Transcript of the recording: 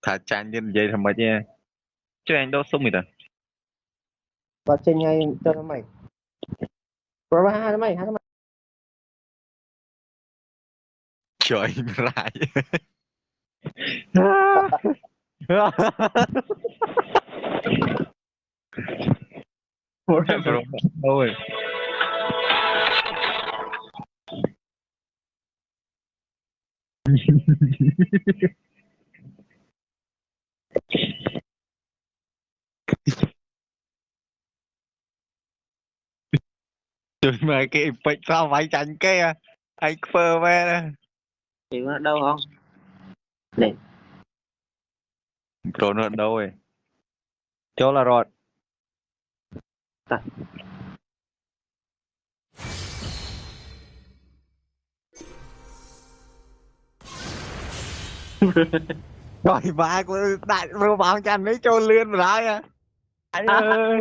thà chán như vậy thầm mệt nha chứ anh đâu sống gì ta và trên ngay cho nó mày rồi hai nó mày trời lại rồi thôi trời mà cái bệnh sao phải chán cái à anh phơ ve thì nó đâu không để rồi nó đâu rồi cho là rồi rồi ba của đại vừa bảo chăn lấy cho lươn vào đấy à anh ơi